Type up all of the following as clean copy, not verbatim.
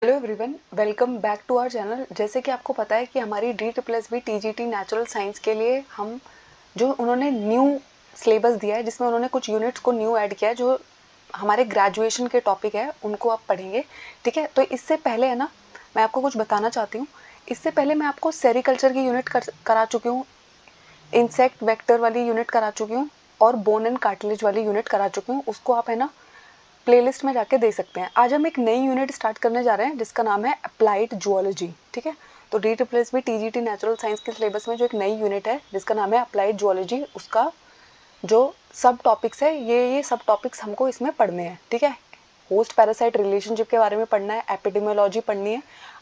Hello everyone, welcome back to our channel. जैसे कि आपको पता है कि हमारी DSSB TGT नेचुरल साइंस के लिए हम जो उन्होंने न्यू सिलेबस दिया है, जिसमें उन्होंने कुछ यूनिट्स को न्यू ऐड किया है जो हमारे ग्रेजुएशन के टॉपिक है, उनको आप पढ़ेंगे। ठीक है, तो इससे पहले है ना, मैं आपको कुछ बताना चाहती हूँ। इससे पहले मैं आपको सेरिकल्चर की यूनिट करा चुकी हूँ, इंसेक्ट वेक्टर वाली यूनिट करा चुकी हूँ और बोन एंड कार्टिलेज वाली यूनिट करा चुकी हूँ। उसको आप है ना प्लेलिस्ट में जाके देख सकते हैं। आज हम एक नई यूनिट स्टार्ट करने जा रहे हैं जिसका नाम है अप्लाइड जूलॉजी। ठीक है, तो DSSB TGT नेचुरल साइंस के सिलेबस में जो एक नई यूनिट है जिसका नाम है अप्लाइड जूलॉजी, उसका जो सब टॉपिक्स है ये सब टॉपिक्स हमको इसमें पढ़ने हैं। ठीक है, होस्ट पैरासाइट रिलेशनशिप के बारे में पढ़ना है, एपिडेमियोलॉजी पढ़नी है।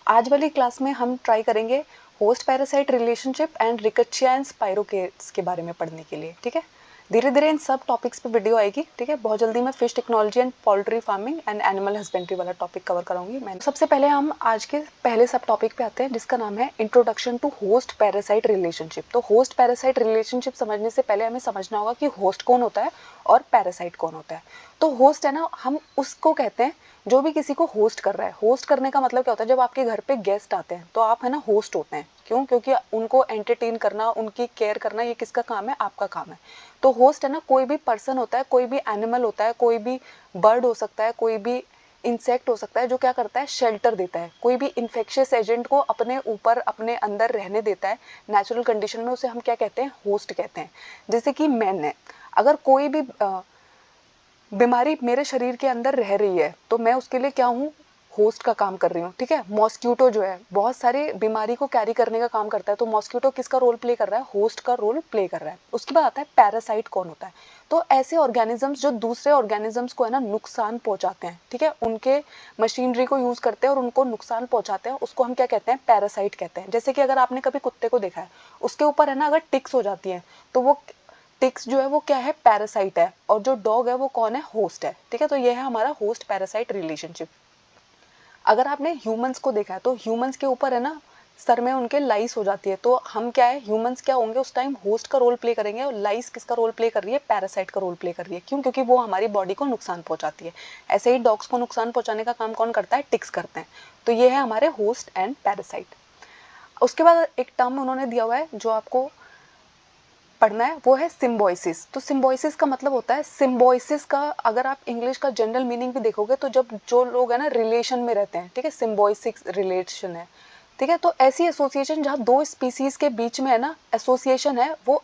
आज वाली क्लास में हम ट्राई करेंगे host parasite relationship and rickettsia and spirochetes के बारे में पढ़ने के लिए। ठीक है, धीरे धीरे इन सब टॉपिक्स पे वीडियो आएगी। ठीक है, बहुत जल्दी मैं fish technology and poultry farming and animal husbandry वाला टॉपिक कवर कराऊंगी। मैं सबसे पहले हम आज के पहले सब टॉपिक पे आते हैं जिसका नाम है introduction to host parasite relationship. तो होस्ट पैरासाइट रिलेशनशिप समझने से पहले हमें समझना होगा कि होस्ट कौन होता है और पैरासाइट कौन होता है। तो होस्ट है ना, हम उसको कहते हैं जो भी किसी को होस्ट कर रहा है। होस्ट करने का मतलब क्या होता है, जब आपके घर पे गेस्ट आते हैं तो आप है ना होस्ट होते हैं। क्यों? क्योंकि उनको एंटरटेन करना, उनकी केयर करना, ये किसका काम है? आपका काम है। तो होस्ट है ना, कोई भी पर्सन होता है, कोई भी एनिमल होता है, कोई भी बर्ड हो सकता है, कोई भी इंसेक्ट हो सकता है, जो क्या करता है? शेल्टर देता है। कोई भी इन्फेक्शियस एजेंट को अपने ऊपर, अपने अंदर रहने देता है नेचुरल कंडीशन में, उसे हम क्या कहते हैं? होस्ट कहते हैं। जैसे कि मैन है, अगर कोई भी बीमारी मेरे शरीर के अंदर रह रही है तो मैं उसके लिए क्या हूँ? होस्ट का काम कर रही हूँ। ठीक है, मॉस्क्यूटो जो है बहुत सारे बीमारी को कैरी करने का काम करता है, तो मॉस्क्यूटो किसका रोल प्ले कर रहा है? होस्ट का रोल प्ले कर रहा है। उसके बाद आता है पैरासाइट कौन होता है। तो ऐसे ऑर्गेनिजम्स जो दूसरे ऑर्गेनिजम्स को है ना नुकसान पहुंचाते हैं। ठीक है, उनके मशीनरी को यूज करते हैं और उनको नुकसान पहुंचाते हैं, उसको हम क्या कहते हैं? पैरासाइट कहते हैं। जैसे कि अगर आपने कभी कुत्ते को देखा है, उसके ऊपर है ना अगर टिक्स हो जाती है तो वो टिक्स जो है वो क्या है? पैरासाइट है। और जो डॉग है वो कौन है? होस्ट है। ठीक है, तो ये है हमारा होस्ट पैरासाइट रिलेशनशिप। अगर आपने ह्यूमंस को देखा है तो ह्यूमंस के ऊपर है ना सर में उनके लाइस हो जाती है, तो हम क्या है? ह्यूमंस क्या होंगे उस टाइम? होस्ट का रोल प्ले करेंगे। और लाइस किसका रोल प्ले कर रही है? पैरासाइट का रोल प्ले कर रही है। क्यों? क्योंकि वो हमारी बॉडी को नुकसान पहुंचाती है। ऐसे ही डॉग्स को नुकसान पहुंचाने का काम कौन करता है? टिक्स करते हैं। तो ये है हमारे होस्ट एंड पैरासाइट। उसके बाद एक टर्म उन्होंने दिया हुआ है जो आपको पढ़ना है, वो है सिम्बोइसिस। तो सिम्बोइसिस का मतलब होता है, सिम्बोइसिस का अगर आप इंग्लिश का जनरल मीनिंग भी देखोगे तो जब जो लोग है ना रिलेशन में रहते हैं, ठीक है, सिम्बोइसिस रिलेशन है। ठीक है, तो ऐसी एसोसिएशन जहाँ दो स्पीसीज के बीच में है ना एसोसिएशन है, वो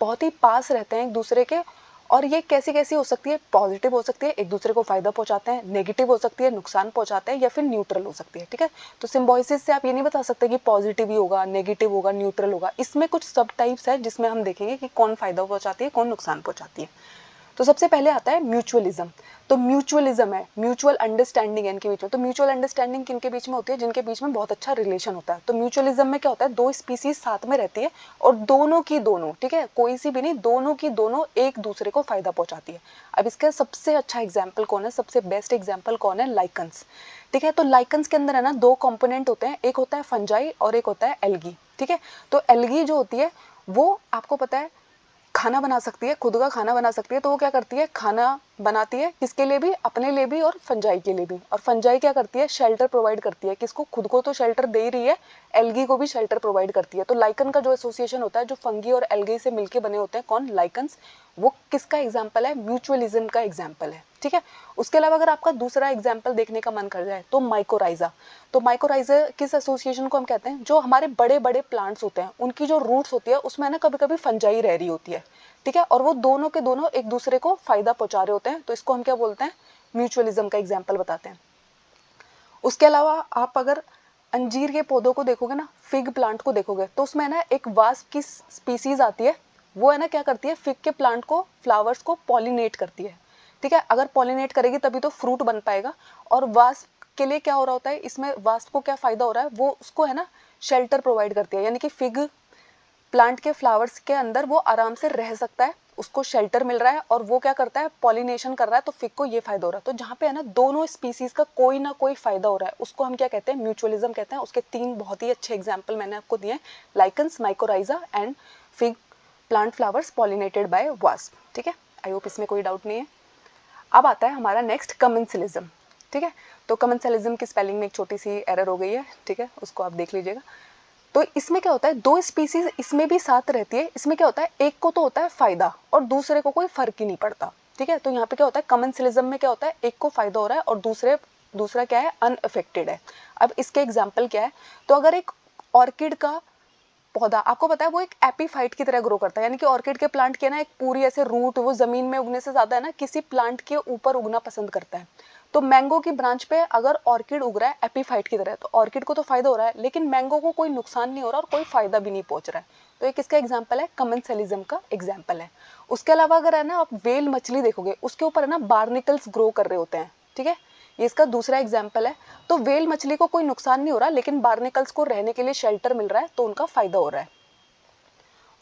बहुत ही पास रहते हैं एक दूसरे के। और ये कैसी कैसी हो सकती है? पॉजिटिव हो सकती है, एक दूसरे को फायदा पहुंचाते हैं, नेगेटिव हो सकती है, नुकसान पहुंचाते हैं, या फिर न्यूट्रल हो सकती है। ठीक है, तो सिम्बोइसिस से आप ये नहीं बता सकते कि पॉजिटिव ही होगा, नेगेटिव होगा, न्यूट्रल होगा। इसमें कुछ सब टाइप्स है जिसमें हम देखेंगे कि कौन फायदा पहुंचाती है, कौन नुकसान पहुंचाती है। तो सबसे पहले आता है म्यूचुअलिज्म। तो म्यूचुअलिज्म है, म्यूचुअल अंडरस्टैंडिंग है इनके बीच में। तो म्यूचुअल अंडरस्टैंडिंग किनके बीच में होती है? जिनके बीच में बहुत अच्छा रिलेशन होता है। तो म्यूचुअलिज्म में क्या होता है? दो स्पीसीज साथ में रहती है और दोनों की दोनों, ठीक है, कोई सी भी नहीं, दोनों की दोनों एक दूसरे को फायदा पहुंचाती है। अब इसका सबसे अच्छा एग्जाम्पल कौन है? सबसे बेस्ट एग्जाम्पल कौन है? लाइकन्स। ठीक है, तो लाइकन्स के अंदर है ना दो कंपोनेंट होते हैं, एक होता है फंजाई और एक होता है एल्गी। ठीक है, तो एल्गी जो होती है वो आपको पता है खाना बना सकती है, खुद का खाना बना सकती है। तो वो क्या करती है? खाना बनाती है, किसके लिए भी? अपने लिए भी और फंजाई के लिए भी। और फंजाई क्या करती है? शेल्टर प्रोवाइड करती है। किसको? खुद को तो शेल्टर दे ही रही है, एल्गी को भी शेल्टर प्रोवाइड करती है। तो लाइकन का जो एसोसिएशन होता है, जो फंगी और एल्गी से मिलकर बने होते हैं, कौन? लाइकन्स। वो किसका एग्जाम्पल है? म्यूचुअलिज्म का एग्जाम्पल है। ठीक है, उसके अलावा अगर आपका दूसरा एग्जाम्पल देखने का मन कर जाए तो माइकोराइजा। तो माइकोराइजा किस एसोसिएशन को हम कहते हैं? जो हमारे बड़े बड़े प्लांट्स होते हैं उनकी जो रूट्स होती है उसमें ना कभी कभी फंजाई रह रही होती है। ठीक है, और वो दोनों के दोनों एक दूसरे को फायदा पहुंचा रहे होते हैं, तो इसको हम क्या बोलते हैं? म्यूचुअलिज्म का एग्जाम्पल बताते हैं। उसके अलावा आप अगर अंजीर के पौधों को देखोगे ना, फिग प्लांट को देखोगे, तो उसमें ना एक वास्प की स्पीसीज आती है। वो है ना क्या करती है? फिग के प्लांट को, फ्लावर्स को पॉलिनेट करती है। ठीक है, अगर पॉलिनेट करेगी तभी तो फ्रूट बन पाएगा। और वास्प के लिए क्या हो रहा होता है इसमें? वास्प को क्या फायदा हो रहा है? वो उसको है ना शेल्टर प्रोवाइड करती है, यानी कि फिग प्लांट के फ्लावर्स के अंदर वो आराम से रह सकता है, उसको शेल्टर मिल रहा है, और वो क्या करता है? पॉलिनेशन कर रहा है, तो फिग को ये फायदा हो रहा है। तो जहाँ पे है ना दोनों स्पीसीज का कोई ना कोई फायदा हो रहा है, उसको हम क्या कहते हैं? म्यूचुअलिज्म कहते हैं। उसके तीन बहुत ही अच्छे एग्जाम्पल मैंने आपको दिए, lichens, mycorrhiza and fig plant flowers pollinated bye wasp. ठीक है, आई होप इसमें कोई डाउट नहीं है। अब आता है हमारा नेक्स्ट कमेंसलिज्म। ठीक है। तो कमेंसलिज्म की स्पेलिंग में एक छोटी सी एरर हो गई है, ठीक है, उसको आप देख लीजिएगा। तो इसमें क्या होता है, दो स्पीसीज इसमें भी साथ रहती है, इसमें क्या होता है, एक को तो होता है फायदा और दूसरे को कोई फर्क ही नहीं पड़ता, ठीक है। तो यहाँ पे क्या होता है, कमेंसलिज्म में क्या होता है, एक को फायदा हो रहा है और दूसरा क्या है, अनअफेक्टेड है। अब इसके एग्जाम्पल क्या है, तो अगर एक ऑर्किड का पौधा आपको पता है वो एक एपीफाइट की तरह ग्रो करता है, यानी कि ऑर्किड के प्लांट के ना एक पूरी ऐसे रूट वो जमीन में उगने से ज्यादा है ना किसी प्लांट के ऊपर उगना पसंद करता है। तो मैंगो की ब्रांच पे अगर ऑर्किड उग रहा है एपीफाइट की तरह, तो ऑर्किड को तो फायदा हो रहा है लेकिन मैंगो को कोई नुकसान नहीं हो रहा और कोई फायदा भी नहीं पहुंच रहा है। तो एक इसका एग्जाम्पल है, कमेंसलिज्म का एग्जाम्पल है। उसके अलावा अगर है ना आप वेल मछली देखोगे, उसके ऊपर है ना बार्निकल्स ग्रो कर रहे होते हैं, ठीक है, ये इसका दूसरा एग्जाम्पल है। तो वेल मछली को कोई नुकसान नहीं हो रहा लेकिन बार्निकल्स को रहने के लिए शेल्टर मिल रहा है, तो उनका फायदा हो रहा है।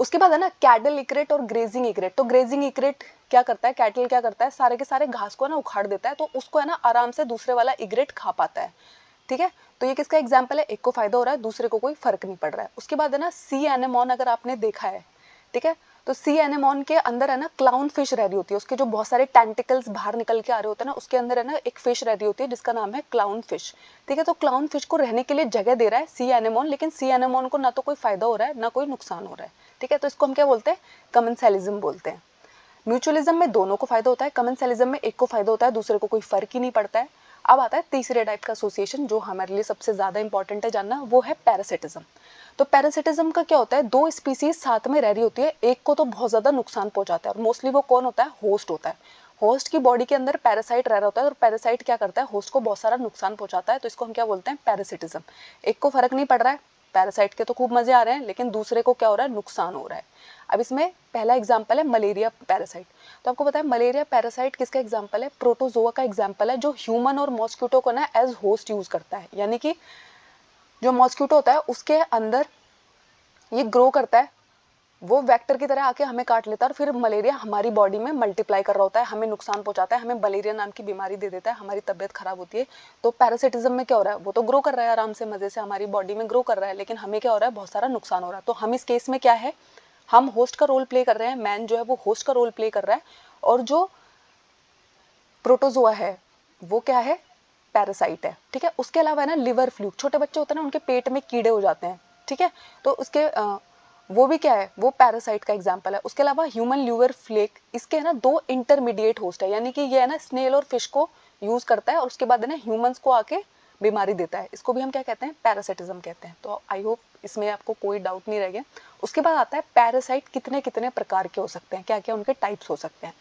उसके बाद है ना कैटल इक्रेट और ग्रेजिंग इक्रेट। तो ग्रेजिंग इक्रेट क्या करता है, कैटल क्या करता है, सारे के सारे घास को ना उखाड़ देता है, तो उसको है ना आराम से दूसरे वाला इग्रेट खा पाता है, ठीक है। तो ये किसका एग्जाम्पल है, एक को फायदा हो रहा है दूसरे को कोई फर्क नहीं पड़ रहा है। उसके बाद है ना सी एनेमोन, अगर आपने देखा है, ठीक है, तो सी एनेमोन के अंदर है ना क्लाउन फिश रह रही होती है, उसके जो बहुत सारे टेंटिकल्स बाहर निकल के आ रहे होते हैं ना, उसके अंदर है ना एक फिश रह रही होती है जिसका नाम है क्लाउन फिश, ठीक है। तो क्लाउन फिश को रहने के लिए जगह दे रहा है सी एनेमोन, लेकिन सी एनेमोन को ना तो कोई फायदा हो रहा है ना कोई नुकसान हो रहा है, ठीक है। तो इसको हम क्या बोलते हैं, कमेंसलिज्म बोलते हैं। म्यूचुअलिज्म में दोनों को फायदा होता है, कमेंसलिज्म में एक को फायदा होता है दूसरे को कोई फर्क ही नहीं पड़ता है। अब आता है तीसरे टाइप का एसोसिएशन जो हमारे लिए सबसे ज्यादा इंपॉर्टेंट है जानना, वो है पैरासिटिज्म। तो पैरासिटिज्म का क्या होता है, दो स्पीसीज साथ में रह रही होती है, एक को तो बहुत ज्यादा नुकसान पहुंचाता है और मोस्टली वो कौन होता है, होस्ट होता है। होस्ट की बॉडी के अंदर पैरासाइट रह रहा होता है और पैरासाइट क्या करता है, होस्ट को बहुत सारा नुकसान पहुंचाता है, तो इसको हम क्या बोलते हैं, पैरासिटिज्म। एक को फर्क नहीं पड़ रहा है, पैरासाइट के तो खूब मजे आ रहे हैं लेकिन दूसरे को क्या हो रहा है, नुकसान हो रहा है। अब इसमें पहला एग्जाम्पल है मलेरिया पैरासाइट। तो आपको पता है मलेरिया पैरासाइट किसका एग्जाम्पल है, प्रोटोजोआ का एग्जाम्पल है, जो ह्यूमन और मॉस्किटो को ना एज होस्ट यूज करता है, यानी कि जो मॉस्किटो होता है उसके अंदर ये ग्रो करता है, वो वेक्टर की तरह आके हमें काट लेता है और फिर मलेरिया हमारी बॉडी में मल्टीप्लाई कर रहा होता है, हमें नुकसान पहुंचाता है, हमें मलेरिया नाम की बीमारी दे देता है, हमारी तबियत खराब होती है। तो पैरासिटिज्म में क्या हो रहा है, वो तो ग्रो कर रहा है आराम से मजे से हमारी बॉडी में ग्रो कर रहा है, लेकिन हमें क्या हो रहा है, बहुत सारा नुकसान हो रहा है। तो हम इस केस में क्या है, हम होस्ट का रोल प्ले कर रहे हैं, मैन जो है वो होस्ट का रोल प्ले कर रहा है, और जो प्रोटोजोआ है वो क्या है, पैरासाइट है, ठीक है। उसके अलावा है ना लिवर फ्लूक, छोटे बच्चे होते हैं ना उनके पेट में कीड़े हो जाते हैं, ठीक है, तो उसके वो भी क्या है, वो पैरासाइट का एग्जाम्पल है। उसके अलावा ह्यूमन लिवर फ्लेक, इसके है ना दो इंटरमीडिएट होस्ट है, यानी कि ये है ना स्नेल और फिश को यूज करता है और उसके बाद है ना ह्यूमंस को आके बीमारी देता है, इसको भी हम क्या कहते हैं, पैरासिटिज्म कहते हैं। तो आई होप इसमें आपको कोई डाउट नहीं रह गया। उसके बाद आता है पैरासाइट कितने कितने प्रकार के हो सकते हैं, क्या क्या उनके टाइप्स हो सकते हैं।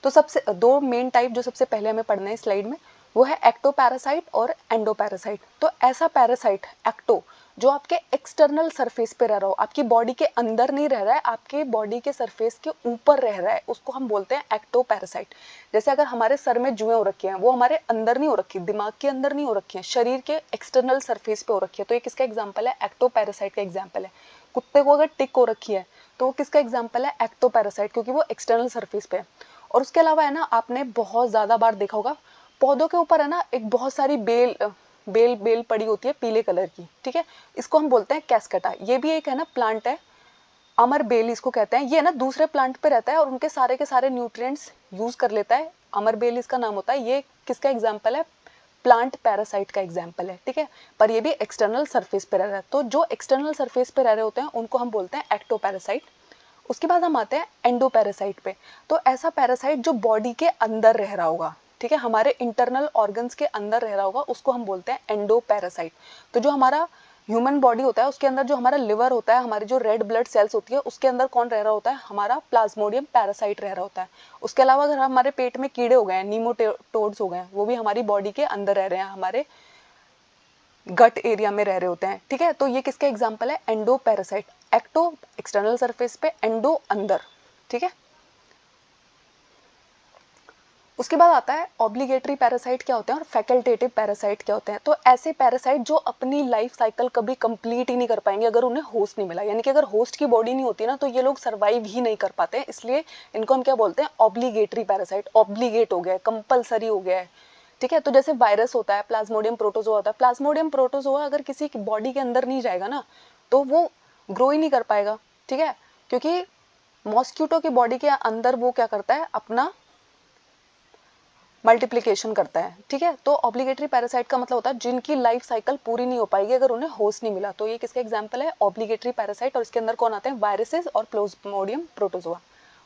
तो सबसे दो मेन टाइप जो सबसे पहले हमें पढ़ना है स्लाइड में, वो है एक्टोपैरासाइट और एंडोपैरासाइट। तो ऐसा पैरासाइट एक्टो जो आपके एक्सटर्नल सरफेस पे रह रहा हो, आपकी बॉडी के अंदर नहीं रह रहा है, आपके बॉडी के सरफेस के ऊपर रह रहा है, उसको हम बोलते हैं एक्टोपैरासाइट। जैसे अगर हमारे सर में जुएं हो रखी हैं, वो हमारे अंदर नहीं हो रखी, दिमाग के अंदर नहीं हो रखी है, शरीर के एक्सटर्नल सरफेस पे हो रखी है, तो ये किसका एग्जाम्पल है, एक्टोपैरासाइट का एग्जाम्पल है। कुत्ते को अगर टिक हो रखी है तो किसका एग्जाम्पल है, एक्टोपैरासाइट, क्योंकि वो एक्सटर्नल सरफेस पे है। और उसके अलावा है ना आपने बहुत ज्यादा बार देखा होगा, पौधों के ऊपर है ना एक बहुत सारी बेल पड़ी होती है पीले कलर की, ठीक है, इसको हम बोलते हैं कैस्केटा। ये भी एक है ना प्लांट है, अमर बेल इसको कहते हैं, ये ना दूसरे प्लांट पे रहता है और उनके सारे के सारे न्यूट्रिएंट्स यूज कर लेता है, अमर बेल इसका नाम होता है। ये किसका एग्जाम्पल है, प्लांट पैरासाइट का एग्जाम्पल है, ठीक है, पर ये भी एक्सटर्नल सरफेस पे रह रहा है। तो जो एक्सटर्नल सरफेस पे रह रहे होते हैं उनको हम बोलते हैं एक्टोपैरासाइट। उसके बाद हम आते हैं एंडोपैरासाइट पे। तो ऐसा पैरासाइट जो बॉडी के अंदर रह रहा होगा, ठीक है, हमारे इंटरनल ऑर्गन्स के अंदर रह रहा होगा, उसको हम बोलते हैं एंडोपैरासाइट। तो जो हमारा ह्यूमन बॉडी होता है उसके अंदर जो हमारा लिवर होता है, हमारी जो रेड ब्लड सेल्स होती है, उसके अंदर कौन रह रहा होता है, हमारा प्लाज्मोडियम पैरासाइट रह रहा होता है। उसके अलावा अगर हमारे पेट में कीड़े हो गए हैं, नीमोटोड्स हो गए हैं, वो भी हमारी बॉडी के अंदर रह रहे हैं, हमारे गट एरिया में रह रहे होते हैं, ठीक है। तो ये किसका एग्जाम्पल है, endo parasite. Ecto external surface पे, एंडो अंदर, ठीक है। उसके बाद आता है ऑब्लिगेटरी पैरासाइट क्या होते हैं और फैकल्टेटिव पैरासाइट क्या होते हैं। तो ऐसे पैरासाइट जो अपनी लाइफ साइकिल कभी कंप्लीट ही नहीं कर पाएंगे अगर उन्हें होस्ट नहीं मिला, यानी कि अगर होस्ट की बॉडी नहीं होती ना तो ये लोग सर्वाइव ही नहीं कर पाते हैं, इसलिए इनको हम क्या बोलते हैं, ऑब्लिगेटरी पैरासाइट। ऑब्लिगेट हो गया है, कंपलसरी हो गया है, ठीक है। तो जैसे वायरस होता है, प्लाज्मोडियम प्रोटोजोआ होता है, प्लाज्मोडियम प्रोटोजोआ अगर किसी की बॉडी के अंदर नहीं जाएगा ना तो वो ग्रो ही नहीं कर पाएगा, ठीक है, क्योंकि मॉस्किटो की बॉडी के अंदर वो क्या करता है, अपना मल्टीप्लिकेशन करता है, ठीक है। तो ऑब्लिगेटरी पैरासाइट का मतलब होता है जिनकी लाइफ साइकिल पूरी नहीं हो पाएगी अगर उन्हें होस्ट नहीं मिला। तो ये किसका एग्जांपल है, ऑब्लिगेटरी पैरासाइट, और इसके अंदर कौन आते हैं, वायरसेस और प्लाज्मोडियम प्रोटोजोआ।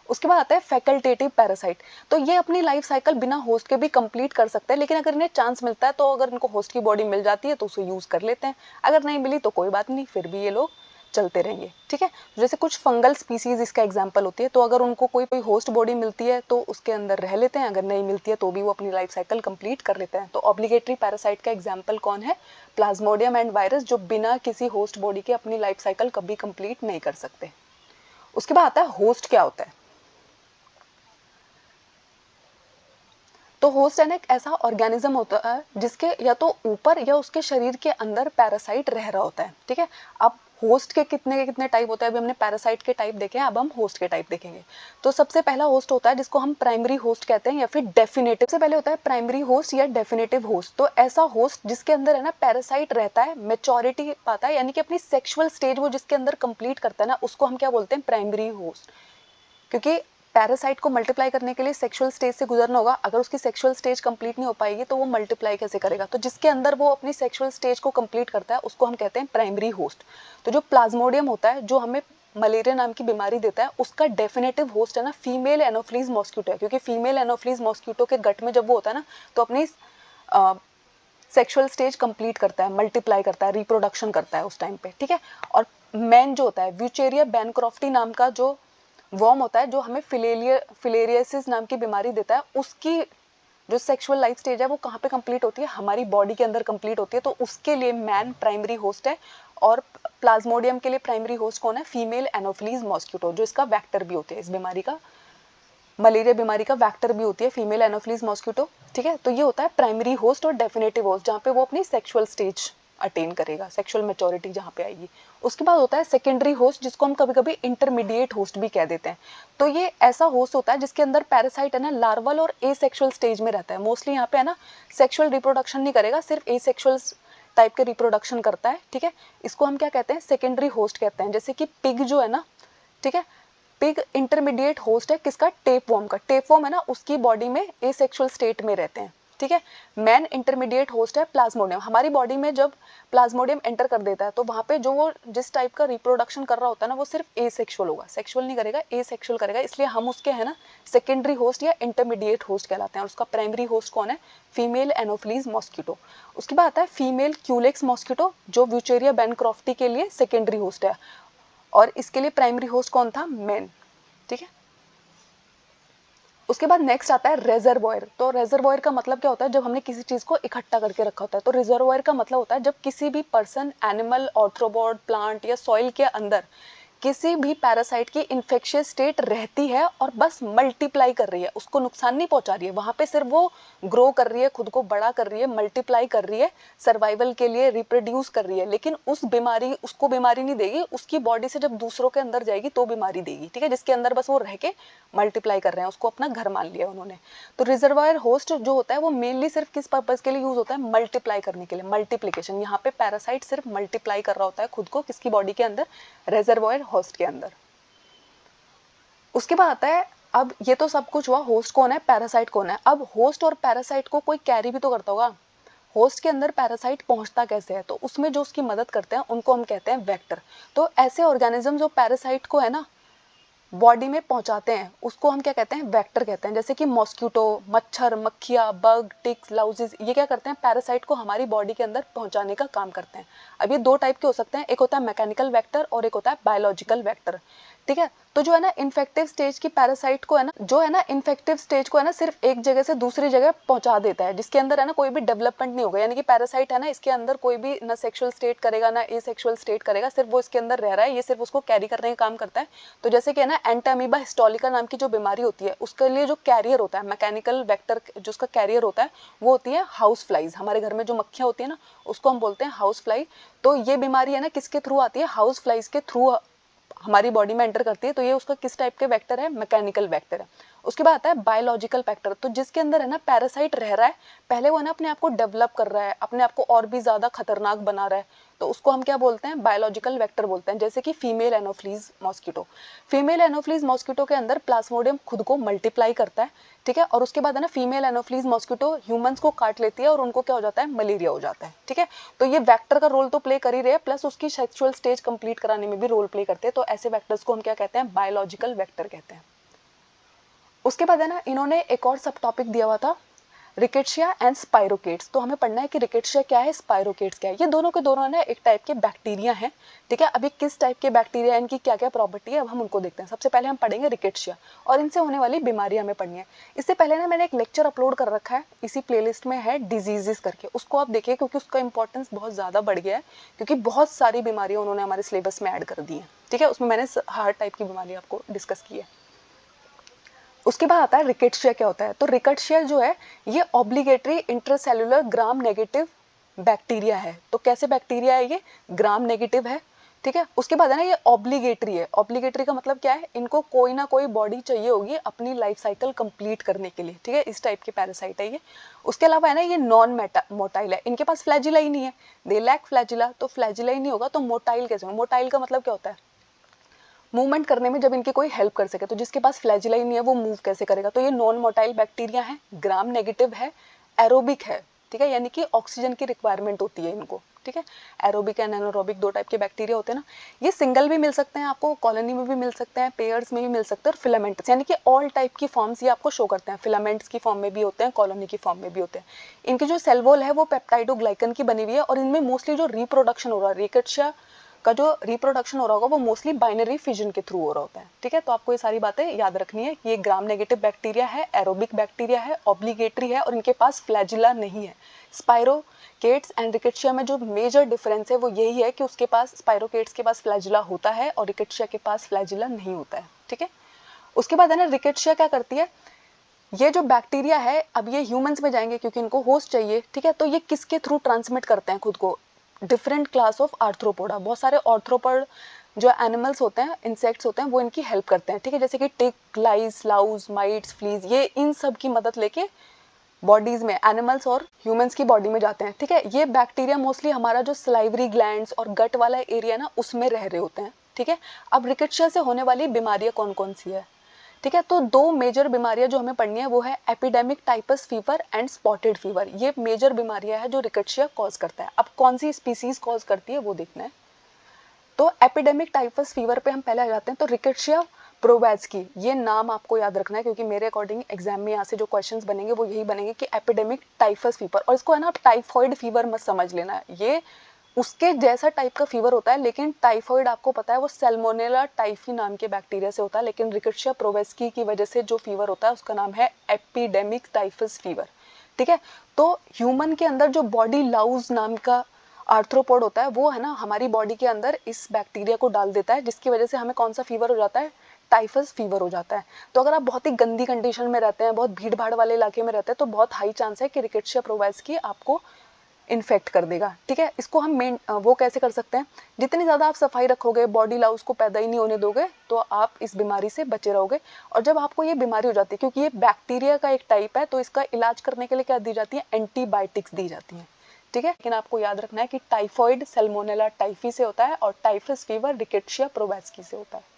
उसके बाद आता है फैकल्टेटिव पैरासाइट। तो ये अपनी लाइफ साइकिल बिना होस्ट के भी कंप्लीट कर सकते हैं, लेकिन अगर इन्हें चांस मिलता है तो अगर इनको होस्ट की बॉडी मिल जाती है तो उसे यूज कर लेते हैं, अगर नहीं मिली तो कोई बात नहीं, फिर भी ये लोग चलते रहेंगे, ठीक है। जैसे कुछ फंगल स्पीसीज इसका एग्जांपल होती है, तो अगर उनको कोई कोई होस्ट बॉडी मिलती है तो उसके अंदर रह लेते हैं, अगर नहीं मिलती है तो भी वो अपनी लाइफ साइकिल कंप्लीट कर लेते हैं। तो ऑब्लिगेटरी पैरासाइट का एग्जांपल कौन है, प्लाज्मोडियम एंड वायरस, जो बिना किसी होस्ट बॉडी के अपनी लाइफ साइकिल कभी कंप्लीट नहीं कर सकते। उसके बाद आता है होस्ट क्या होता है। तो होस्ट है ना एक ऐसा ऑर्गेनिज्म होता है जिसके या तो ऊपर या उसके शरीर के अंदर पैरासाइट रह रहा होता है, ठीक है। अब होस्ट के कितने टाइप होते हैं, अभी हमने पैरासाइट के टाइप देखे हैं, अब हम होस्ट के टाइप देखेंगे। तो सबसे पहला होस्ट होता है जिसको हम प्राइमरी होस्ट कहते हैं या फिर डेफिनेटिव। सबसे पहले होता है प्राइमरी होस्ट या डेफिनेटिव होस्ट। तो ऐसा होस्ट जिसके अंदर है ना पैरासाइट रहता है, मेच्योरिटी पाता है, यानी कि अपनी सेक्सुअल स्टेज वो जिसके अंदर कंप्लीट करता है ना, उसको हम क्या बोलते हैं, प्राइमरी होस्ट। क्योंकि पैरासाइट को मल्टीप्लाई करने के लिए सेक्सुअल स्टेज से गुजरना होगा, अगर उसकी सेक्सुअल स्टेज कंप्लीट नहीं हो पाएगी तो वो मल्टीप्लाई कैसे करेगा। तो जिसके अंदर वो अपनी सेक्सुअल स्टेज को कंप्लीट करता है उसको हम कहते हैं प्राइमरी होस्ट। तो जो प्लाज्मोडियम होता है जो हमें मलेरिया नाम की बीमारी देता है, उसका डेफिनेटिव होस्ट है ना फीमेल एनोफ्लीज मॉस्किटो है, क्योंकि फीमेल एनोफ्लीज मॉस्किटो के गट में जब वो होता है ना तो अपनी सेक्सुअल स्टेज कंप्लीट करता है, मल्टीप्लाई करता है, रिप्रोडक्शन करता है उस टाइम पे, ठीक है। और मैन जो होता है, व्यूचेरिया बैनक्रॉफ्टी नाम का जो वर्म होता है जो हमें फिलेरियसिस नाम की बीमारी देता है, उसकी जो सेक्सुअल लाइफ स्टेज है वो कहाँ पे कंप्लीट होती है, हमारी बॉडी के अंदर कंप्लीट होती है। तो उसके लिए मैन प्राइमरी होस्ट है, और प्लाज्मोडियम के लिए प्राइमरी होस्ट कौन है, फीमेल एनोफ्लीज मॉस्किटो, जो इसका वेक्टर भी होती है, इस बीमारी का, मलेरिया बीमारी का वेक्टर भी होती है फीमेल एनोफ्लीज मॉस्किटो, ठीक है। तो ये होता है प्राइमरी होस्ट और डेफिनेटिव होस्ट, जहाँ पे वो अपनी सेक्सुअल स्टेज अटेन करेगा, सेक्सुअल मैच्योरिटी जहाँ पे आएगी। उसके बाद होता है सेकेंडरी होस्ट, जिसको हम कभी कभी इंटरमीडिएट होस्ट भी कह देते हैं। तो ये ऐसा होस्ट होता है जिसके अंदर पैरासाइट है ना लार्वल और एसेक्सुअल स्टेज में रहता है। मोस्टली यहाँ पे है ना सेक्सुअल रिप्रोडक्शन नहीं करेगा, सिर्फ एसेक्सुअल टाइप के रिप्रोडक्शन करता है, ठीक है। इसको हम क्या कहते हैं, सेकेंडरी होस्ट कहते हैं। जैसे कि पिग जो है ना, ठीक है, पिग इंटरमीडिएट होस्ट है किसका, टेपवर्म का। टेपवर्म है ना उसकी बॉडी में एसेक्सुअल स्टेट में रहते हैं, ठीक है। मैन इंटरमीडिएट होस्ट है प्लाज्मोडियम। हमारी बॉडी में जब प्लाज्मोडियम एंटर कर देता है तो वहाँ पे जो वो जिस टाइप का रिप्रोडक्शन कर रहा होता है ना वो सिर्फ एसेक्सुअल होगा, सेक्सुअल नहीं करेगा, एसेक्सुअल करेगा, इसलिए हम उसके है ना सेकेंडरी होस्ट या इंटरमीडिएट होस्ट कहलाते हैं। और उसका प्राइमरी होस्ट कौन है, फीमेल एनोफ्लीज मॉस्किटो। उसके बाद आता है फीमेल क्यूलेक्स मॉस्किटो, जो व्यूचेरिया बैनक्रॉफ्टी के लिए सेकेंडरी होस्ट है, और इसके लिए प्राइमरी होस्ट कौन था, मैन, ठीक है। उसके बाद नेक्स्ट आता है रेजर्वोयर। तो रेजर्वोयर का मतलब क्या होता है, जब हमने किसी चीज को इकट्ठा करके रखा होता है। तो रिजर्वोयर का मतलब होता है जब किसी भी पर्सन, एनिमल, ऑर्थ्रोपॉड, प्लांट या सॉइल के अंदर किसी भी पैरासाइट की इन्फेक्शियस स्टेट रहती है और बस मल्टीप्लाई कर रही है, उसको नुकसान नहीं पहुंचा रही है, वहां पे सिर्फ वो ग्रो कर रही है, खुद को बड़ा कर रही है, मल्टीप्लाई कर रही है, सर्वाइवल के लिए रिप्रोड्यूस कर रही है, लेकिन उसको बीमारी नहीं देगी, उसकी बॉडी से जब दूसरों के अंदर जाएगी तो बीमारी देगी, ठीक है। जिसके अंदर बस वो रह के मल्टीप्लाई कर रहे हैं, उसको अपना घर मान लिया उन्होंने। तो रिजर्वायर होस्ट जो होता है वो मेनली सिर्फ किस पर्पज के लिए यूज होता है, मल्टीप्लाई करने के लिए, मल्टीप्लिकेशन। यहाँ पे पैरासाइट सिर्फ मल्टीप्लाई कर रहा होता है खुद को किसकी बॉडी के अंदर, रेजर्वोयर होस्ट के अंदर। उसके बाद आता है, अब ये तो सब कुछ हुआ, होस्ट कौन है, पैरासाइट कौन है। अब होस्ट और पैरासाइट को कोई कैरी भी तो करता होगा। होस्ट के अंदर पैरासाइट पहुंचता कैसे है, तो उसमें जो उसकी मदद करते हैं उनको हम कहते हैं वेक्टर। तो ऐसे ऑर्गेनिज्म जो पैरासाइट को है ना बॉडी में पहुंचाते हैं उसको हम क्या कहते हैं, वेक्टर कहते हैं। जैसे कि मॉस्किटो, मच्छर, मक्खियाँ, बग, टिक्स, लाउजेस, ये क्या करते हैं, पैरासाइट को हमारी बॉडी के अंदर पहुंचाने का काम करते हैं। अब ये दो टाइप के हो सकते हैं, एक होता है मैकेनिकल वेक्टर और एक होता है बायोलॉजिकल वेक्टर, ठीक है। तो जो है ना इन्फेक्टिव स्टेज की पैरासाइट को है ना, जो है ना इन्फेक्टिव स्टेज को है ना सिर्फ एक जगह से दूसरी जगह पहुंचा देता है, जिसके अंदर है ना कोई भी डेवलपमेंट नहीं होगा। यानी कि पैरासाइट है ना इसके अंदर कोई भी ना सेक्सुअल स्टेट करेगा ना एसेक्सुअल स्टेट करेगा, सिर्फ वो इसके अंदर रह रहा है, ये सिर्फ उसको कैरी करने का काम करता है। तो जैसे कि है ना एंटामीबा हिस्टोलिका नाम की जो बीमारी होती है उसके लिए जो कैरियर होता है, मैकेनिकल वेक्टर जो उसका कैरियर होता है वो होती है हाउस फ्लाइज। हमारे घर में जो मक्खियाँ होती है ना उसको हम बोलते हैं हाउस फ्लाई। तो ये बीमारी है ना किसके थ्रू आती है, हाउस फ्लाइज के थ्रू हमारी बॉडी में एंटर करती है। तो ये उसका किस टाइप के वेक्टर है, मैकेनिकल वेक्टर है। उसके बाद आता है बायोलॉजिकल फैक्टर, तो जिसके अंदर है ना पैरासाइट रह रहा है, पहले वो है ना अपने आप को डेवलप कर रहा है, अपने आप को और भी ज़्यादा खतरनाक बना रहा है, तो उसको हम क्या बोलते हैं, बायोलॉजिकल वेक्टर बोलते हैं। जैसे कि female Anopheles mosquito, female Anopheles mosquito के अंदर प्लाज्मोडियम खुद को मल्टीप्लाई करता है, ठीक है, और उसके बाद है ना फीमेल एनोफ्लीज मॉस्किटो ह्यूमंस को काट लेती है और उनको क्या हो जाता है, मलेरिया हो जाता है, ठीक है। तो ये वेक्टर का रोल तो प्ले कर ही रहे हैं, प्लस उसकी सेक्सुअल स्टेज कंप्लीट कराने में भी रोल प्ले करते हैं, तो ऐसे वेक्टर्स को हम क्या कहते हैं, बायोलॉजिकल वेक्टर कहते हैं। उसके बाद है ना इन्होंने एक और सब टॉपिक दिया हुआ था, रिकेट्शिया एंड स्पाइरोकेट्स, तो हमें पढ़ना है कि रिकेट्शिया क्या है, स्पाइरोकेट्स क्या है। ये दोनों के दोनों ना एक टाइप के बैक्टीरिया हैं, ठीक है। अभी किस टाइप के बैक्टीरिया है, इनकी क्या क्या प्रॉपर्टी है, अब हम उनको देखते हैं। सबसे पहले हम पढ़ेंगे रिकेट्शिया और इनसे होने वाली बीमारियां हमें पढ़नी है। इससे पहले ना मैंने एक लेक्चर अपलोड कर रखा है, इसी प्लेलिस्ट में है, डिजीजेस करके, उसको आप देखिए क्योंकि उसका इंपॉर्टेंस बहुत ज़्यादा बढ़ गया है, क्योंकि बहुत सारी बीमारियां उन्होंने हमारे सिलेबस में ऐड कर दी हैं, ठीक है। उसमें मैंने हर टाइप की बीमारी आपको डिस्कस की है। उसके बाद आता है रिकेट्शिया क्या होता है, तो रिकेट्शिया जो है ये obligatory intercellular gram negative bacteria है। तो कैसे बैक्टीरिया है ये, ग्राम नेगेटिव है, ठीक है। उसके बाद है ना ये ऑब्लिगेटरी है, ऑब्लिगेटरी का मतलब क्या है, इनको कोई ना कोई बॉडी चाहिए होगी अपनी लाइफ साइकिल कंप्लीट करने के लिए, ठीक है, इस टाइप के पैरासाइट है ये। उसके अलावा है ना ये नॉन मोटाइल है, इनके पास फ्लैजिला ही नहीं है, दे लैक फ्लैजिला, तो फ्लैजिला ही नहीं होगा तो मोटाइल कैसे, मोटाइल का मतलब क्या होता है, मूवमेंट करने में जब इनकी कोई हेल्प कर सके, तो जिसके पास फ्लैजिला ही नहीं है वो मूव कैसे करेगा, तो ये नॉन मोटाइल बैक्टीरिया है, ग्राम नेगेटिव है, एरोबिक है, ठीक है, यानी कि ऑक्सीजन की रिक्वायरमेंट होती है इनको, ठीक है। एरोबिक एंड एनारोबिक दो टाइप के बैक्टीरिया होते हैं ना, ये सिंगल भी मिल सकते हैं आपको, कॉलोनी में भी मिल सकते हैं, पेयर्स में भी मिल सकते हैं, और फिलामेंट्स यानी कि ऑल टाइप की फॉर्म्स ये आपको शो करते हैं, फिलामेंट्स की फॉर्म में भी होते हैं, कॉलोनी की फॉर्म में भी होते हैं। इनकी जो सेल वॉल है वो पेप्टाइडोग्लाइकन की बनी हुई है, और इनमें मोस्टली जो रिप्रोडक्शन हो रहा है, रिकेट्शिया का जो रिप्रोडक्शन हो रहा होगा वो मोस्टली बाइनरी फिजन के थ्रू हो रहा होता है, ठीक है। तो आपको ये सारी बातें याद रखनी है कि ये ग्राम नेगेटिव बैक्टीरिया है, एरोबिक बैक्टीरिया है, ऑब्लिगेटरी है, और इनके पास फ्लैजिला नहीं है। स्पाइरोकेट्स एंड रिकेट्शिया में जो मेजर डिफरेंस है वो यही है कि उसके पास, स्पाइरोकेट्स के पास फ्लैजिला होता है और रिकेट्शिया के पास फ्लैजिला नहीं होता है, ठीक है। उसके बाद है ना रिकेट्शिया क्या करती है, ये जो बैक्टीरिया है अब ये ह्यूमंस में जाएंगे क्योंकि इनको होस्ट चाहिए, ठीक है। तो ये किसके थ्रू ट्रांसमिट करते हैं खुद को, डिफरेंट क्लास ऑफ आर्थ्रोपोडा, बहुत सारे आर्थ्रोपोड जो एनिमल्स होते हैं, इंसेक्ट्स होते हैं, वो इनकी हेल्प करते हैं, ठीक है। जैसे कि टिक, लाइस, लाउज, माइट्स, फ्लीज, ये इन सब की मदद लेके बॉडीज में, एनिमल्स और ह्यूमंस की बॉडी में जाते हैं, ठीक है। ये बैक्टीरिया मोस्टली हमारा जो सलाइवरी ग्लैंड्स और गट वाला एरिया ना उसमें रह रहे होते हैं, ठीक है। अब रिकेट्शिया से होने वाली बीमारियां कौन कौन सी है, ठीक है। तो दो मेजर बीमारियां जो हमें पढ़नी है वो है epidemic types fever and spotted fever, ये मेजर बीमारियां है जो रिकेट्शिया कॉज करता है। अब कौन सी स्पीसीज कॉज करती है वो देखना है। तो एपिडेमिक टाइफस फीवर पे हम पहले आ जाते हैं, तो रिकेट्शिया प्रोवैज़की, ये नाम आपको याद रखना है क्योंकि मेरे अकॉर्डिंग एग्जाम में यहाँ से जो क्वेश्चंस बनेंगे वो यही बनेंगे कि एपिडेमिक टाइफस फीवर, और इसको है ना टाइफॉइड फीवर मत समझ लेना, ये उसके जैसा टाइप का फीवर होता है, लेकिन टाइफॉइड आपको पता है वो सैल्मोनेला टाइफी नाम के बैक्टीरिया से होता है, लेकिन रिकेट्शिया प्रोवैज़की की वजह से जो फीवर होता है उसका नाम है एपिडेमिक टाइफस फीवर, ठीक है। तो ह्यूमन के अंदर जो बॉडी लाउज नाम का आर्थ्रोपोड होता है वो है ना हमारी बॉडी के अंदर इस बैक्टीरिया को डाल देता है, जिसकी वजह से हमें कौन सा फीवर हो जाता है, टाइफस फीवर हो जाता है। तो अगर आप बहुत ही गंदी कंडीशन में रहते हैं, बहुत भीड़ भाड़ वाले इलाके में रहते हैं, तो बहुत हाई चांस है कि रिकेट्शिया प्रोवैज़की आपको इन्फेक्ट कर देगा, ठीक है। इसको हम वो कैसे कर सकते हैं, जितनी ज़्यादा आप सफाई रखोगे, बॉडी लाउस को पैदा ही नहीं होने दोगे, तो आप इस बीमारी से बचे रहोगे। और जब आपको ये बीमारी हो जाती है, क्योंकि ये बैक्टीरिया का एक टाइप है, तो इसका इलाज करने के लिए क्या दी जाती है, एंटीबायोटिक्स दी जाती हैं, ठीक है। लेकिन आपको याद रखना है कि टाइफॉइड सैल्मोनेला टाइफी से होता है और टाइफस फीवर रिकेट्शिया प्रोवैज़की से होता है।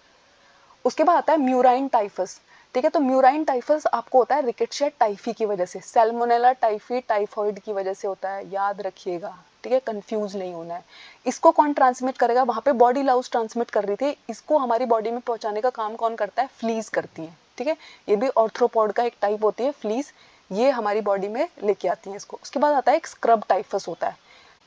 उसके बाद आता है म्यूराइन टाइफस, ठीक है। तो म्यूराइन टाइफस आपको होता है रिकेट्शिया टाइफी की वजह से, सैल्मोनेला टाइफी टाइफॉइड की वजह से होता है, याद रखिएगा, ठीक है, कंफ्यूज नहीं होना है। इसको कौन ट्रांसमिट करेगा, वहां पे बॉडी लाउस ट्रांसमिट कर रही थी, इसको हमारी बॉडी में पहुंचाने का काम कौन करता है, फ्लीज करती है, ठीक है। ये भी ऑर्थ्रोपोड का एक टाइप होती है फ्लीज, ये हमारी बॉडी में लेके आती है इसको। उसके बाद आता है एक स्क्रब टाइफस होता है,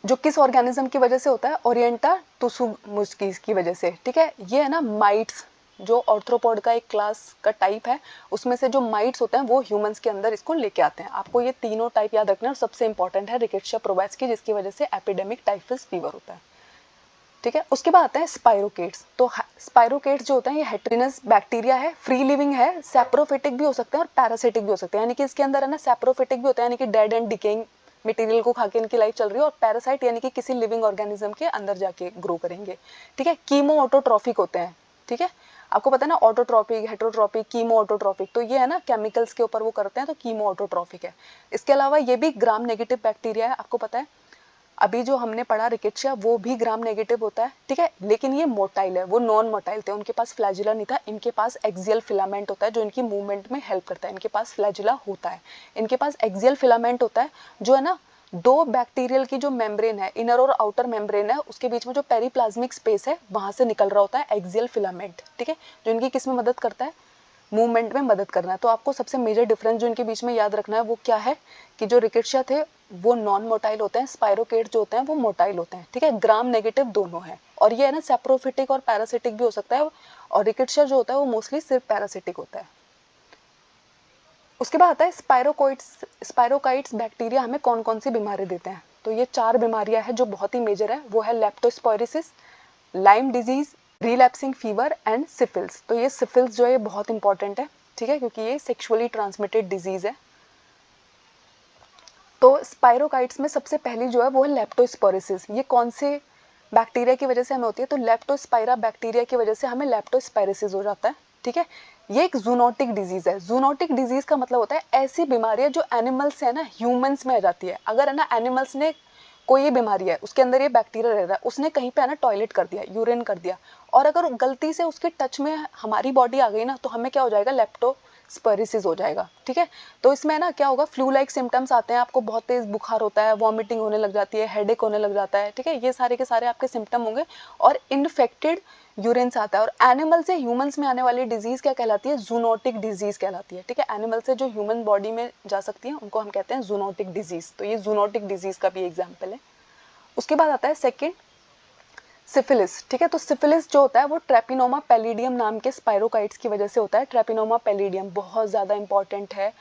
जो किस ऑर्गेनिज्म की वजह से होता है, ओरिएंटा टुसुमुस्कीज की वजह से, ठीक है। ये है ना माइट्स, जो ऑर्थ्रोपोड का एक क्लास का टाइप है, उसमें से जो माइट्स होते हैं वो ह्यूमंस के अंदर इसको लेके आते हैं। आपको ये तीनों टाइप याद रखना है, और सबसे इंपॉर्टेंट है रिकेट्शिया प्रोवैज़की, जिसकी वजह से एपिडेमिक टाइफस फीवर होता है, ठीक है। उसके बाद आता है स्पाइरोकेट्स। तो स्पाइरोकेट्स जो होते हैं ये हेटेरोजेनस बैक्टीरिया है, फ्री लिविंग है, सैप्रोफिटिक भी हो सकते हैं और पैरासिटिक भी हो सकते हैं, यानी कि इसके अंदर है ना सैप्रोफिटिक भी होता है, यानी कि डेड एंड डिकेइंग मटेरियल को खा के इनकी लाइफ चल रही है, और पैरासाइट यानी कि किसी लिविंग ऑर्गेनिज्म के अंदर जाके ग्रो करेंगे, ठीक है। कीमो ऑटोट्रॉफिक होते हैं, ठीक है, आपको पता है ना ऑटोट्रॉपिक, हेटरोट्रॉपिक, कीमो ऑटोट्रॉपिक, तो ये है ना केमिकल्स के ऊपर वो करते हैं, तो कीमो ऑटोट्रॉपिक है। इसके अलावा ये भी ग्राम नेगेटिव बैक्टीरिया है, आपको पता है अभी जो हमने पढ़ा रिकेट्शिया वो भी ग्राम नेगेटिव होता है, ठीक है, लेकिन ये मोटाइल है, वो नॉन मोटाइल थे, उनके पास फ्लैजिला नहीं था, इनके पास एक्सियल फिलामेंट होता है जो इनकी मूवमेंट में हेल्प करता है, इनके पास फ्लैजिला होता है, इनके पास एक्सियल फिलामेंट होता है जो है ना दो बैक्टीरियल की जो मेम्ब्रेन है, इनर और आउटर मेम्ब्रेन है, उसके बीच में जो पेरीप्लाज्मिक स्पेस है वहां से निकल रहा होता है एक्सियल फिलामेंट, ठीक है, जो इनकी किस में मदद करता है, मूवमेंट में मदद करना है। तो आपको सबसे मेजर डिफरेंस जो इनके बीच में याद रखना है वो क्या है कि जो रिकेट्शिया थे वो नॉन मोटाइल होते हैं, स्पाइरोकेट जो होते हैं वो मोटाइल होते हैं, ठीक है, ग्राम नेगेटिव दोनों है, और ये है ना सेप्रोफिटिक और पैरासिटिक भी हो सकता है, और रिकेट्शिया जो होता है वो मोस्टली सिर्फ पैरासिटिक होता है। उसके बाद आता है स्पाइरोकाइट्स बैक्टीरिया हमें कौन कौन सी बीमारी देते हैं, तो ये 4 बीमारियां हैं जो बहुत ही मेजर है, वो है leptospirosis, Lyme disease, relapsing fever and syphilis. तो ये सिफिल्स जो है बहुत इंपॉर्टेंट है, ठीक है, क्योंकि ये सेक्सुअली ट्रांसमिटेड डिजीज है। तो स्पाइरोकाइट्स में सबसे पहली जो है वो है लेप्टोस्पायरोसिस। ये कौन से बैक्टीरिया की वजह से हमें होती है, तो लेप्टोस्पाइरा बैक्टीरिया की वजह से हमें लेप्टोस्पायरोसिस हो जाता है, ठीक है। ये एक जूनोटिक डिजीज है। जूनोटिक डिजीज का मतलब होता है ऐसी बीमारी है जो एनिमल्स से है ना ह्यूमंस में आ जाती है। अगर है ना एनिमल्स ने कोई ये बीमारी है, उसके अंदर ये बैक्टीरिया रह रहा है, उसने कहीं पे है ना टॉयलेट कर दिया, यूरिन कर दिया, और अगर गलती से उसके टच में हमारी बॉडी आ गई ना तो हमें क्या हो जाएगा, लेप्टोस्पायरोसिस हो जाएगा, ठीक है। तो इसमें ना क्या होगा, फ्लू लाइक सिम्टम्स आते हैं, आपको बहुत तेज बुखार होता है, वॉमिटिंग होने लग जाती है, हेडेक होने लग जाता है, ठीक है, ये सारे के सारे आपके सिम्टम होंगे, और इन्फेक्टेड यूरिन आता है। और एनिमल से ह्यूमंस में आने वाली डिजीज क्या कहलाती है, जूनोटिक डिजीज कहलाती है, ठीक है। एनिमल से जो ह्यूमन बॉडी में जा सकती है उनको हम कहते हैं जूनोटिक डिजीज, तो ये जूनोटिक डिजीज का भी एग्जाम्पल है। उसके बाद आता है सेकेंड सिफिलिस, ठीक है। तो सिफिलिस जो होता है वो ट्रेपिनोमा पैलिडियम नाम के स्पाइरोकाइट्स की वजह से होता है। ट्रेपिनोमा पैलिडियम बहुत ज़्यादा इंपॉर्टेंट है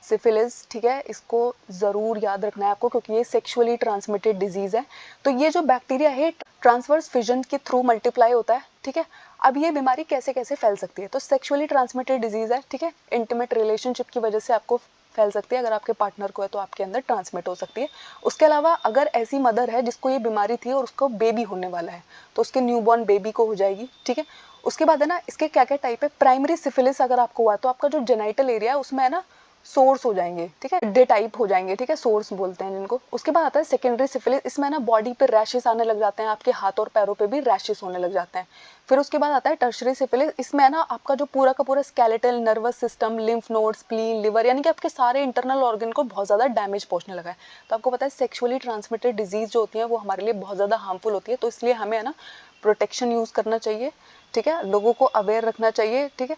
सिफिलिस, ठीक है, इसको ज़रूर याद रखना है आपको क्योंकि ये सेक्सुअली ट्रांसमिटेड डिजीज़ है। तो ये जो बैक्टीरिया है ट्रांसवर्स फिजन के थ्रू मल्टीप्लाई होता है, ठीक है। अब ये बीमारी कैसे कैसे फैल सकती है, तो सेक्सुअली ट्रांसमिटेड डिजीज़ है, ठीक है, इंटीमेट रिलेशनशिप की वजह से आपको फैल सकती है, अगर आपके पार्टनर को है तो आपके अंदर ट्रांसमिट हो सकती है। उसके अलावा अगर ऐसी मदर है जिसको ये बीमारी थी और उसको बेबी होने वाला है तो उसके न्यूबॉर्न बेबी को हो जाएगी, ठीक है। उसके बाद है ना इसके क्या क्या टाइप है, प्राइमरी सिफिलिस अगर आपको हुआ तो आपका जो जेनाइटल एरिया है उसमें है ना सोर्स हो जाएंगे, ठीक है, डे टाइप हो जाएंगे, ठीक है, सोर्स बोलते हैं जिनको। उसके बाद आता है सेकेंडरी सिफिलिस, इसमें ना बॉडी पे रैशेस आने लग जाते हैं, आपके हाथ और पैरों पे भी रैशेस होने लग जाते हैं। फिर उसके बाद आता है टर्शरी सिफिलिस, इसमें है ना आपका जो पूरा का पूरा skeletal, nervous system, lymph node, spleen, liver, यानी कि आपके सारे इंटरनल ऑर्गन को बहुत ज़्यादा डैमेज पहुंचने लगा है। तो आपको पता है सेक्सुअली ट्रांसमिटेड डिजीज जो होती है वो हमारे लिए बहुत ज़्यादा हार्मफुल होती है, तो इसलिए हमें है ना प्रोटेक्शन यूज़ करना चाहिए, ठीक है, लोगों को अवेयर रखना चाहिए, ठीक है।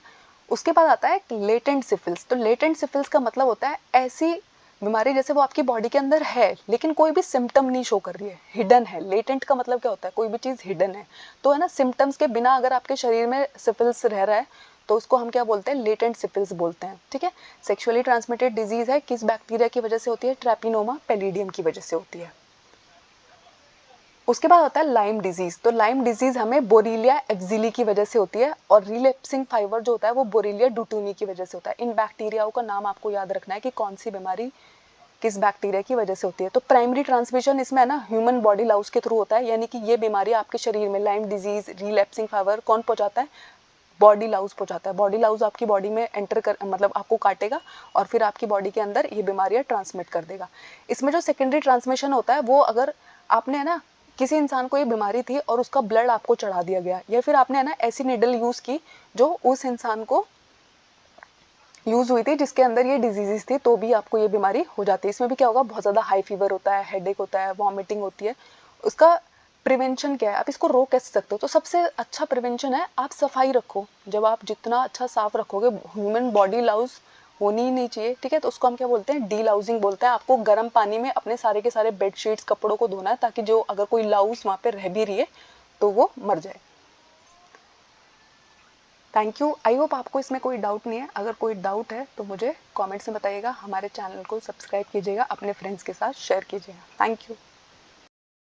उसके बाद आता है लेटेंट सिफिल्स। तो लेटेंट सिफिल्स का मतलब होता है ऐसी बीमारी जैसे वो आपकी बॉडी के अंदर है लेकिन कोई भी सिम्टम नहीं शो कर रही है, हिडन है। लेटेंट का मतलब क्या होता है, कोई भी चीज़ हिडन है, तो है ना सिम्टम्स के बिना अगर आपके शरीर में सिफिल्स रह रहा है तो उसको हम क्या बोलते हैं, लेटेंट सिफिल्स बोलते हैं, ठीक है। सेक्सुअली ट्रांसमिटेड डिजीज है, किस बैक्टीरिया की वजह से होती है, ट्रैपिनोमा पैलिडियम की वजह से होती है। उसके बाद होता है लाइम डिजीज। तो लाइम डिजीज हमें बोरीलिया एक्जिली की वजह से होती है, और रिलेप्सिंग फाइवर जो होता है वो बोरीलिया डुटूनी की वजह से होता है। इन बैक्टीरियाओं का नाम आपको याद रखना है कि कौन सी बीमारी किस बैक्टीरिया की वजह से होती है। तो प्राइमरी ट्रांसमिशन इसमें है ना ह्यूमन बॉडी लाउस के थ्रू होता है, यानी कि ये बीमारी आपके शरीर में लाइम डिजीज, रिलेप्सिंग फाइवर कौन पहुंचाता है, बॉडी लाउस पहुंचाता है। बॉडी लाउस आपकी बॉडी में एंटर कर मतलब आपको काटेगा और फिर आपकी बॉडी के अंदर ये बीमारियां ट्रांसमिट कर देगा। इसमें जो सेकेंडरी ट्रांसमिशन होता है वो अगर आपने है ना किसी इंसान को ये बीमारी थी और उसका ब्लड आपको चढ़ा दिया गया, या फिर आपने है ना ऐसी निडल यूज की जो उस इंसान को यूज हुई थी जिसके अंदर ये डिजीजेस थी, तो भी आपको ये बीमारी हो जाती है। इसमें भी क्या होगा, बहुत ज़्यादा हाई फीवर होता है, हेडेक होता है, वॉमिटिंग होती है। उसका प्रिवेंशन क्या है, आप इसको रोक कैसे सकते हो, तो सबसे अच्छा प्रिवेंशन है आप सफाई रखो। जब आप जितना अच्छा साफ रखोगे, ह्यूमन बॉडी लाउस होनी ही नहीं चाहिए, ठीक है, तो उसको हम क्या बोलते हैं, डी लाउजिंग बोलते हैं। आपको गर्म पानी में अपने सारे के सारे बेडशीट्स, कपड़ों को धोना है ताकि जो अगर कोई लाउस वहाँ पे रह भी रही है तो वो मर जाए। Thank you. आई होप आपको इसमें कोई डाउट नहीं है। अगर कोई डाउट है तो मुझे कमेंट्स में बताइएगा। हमारे चैनल को सब्सक्राइब कीजिएगा, अपने फ्रेंड्स के साथ शेयर कीजिएगा। Thank you.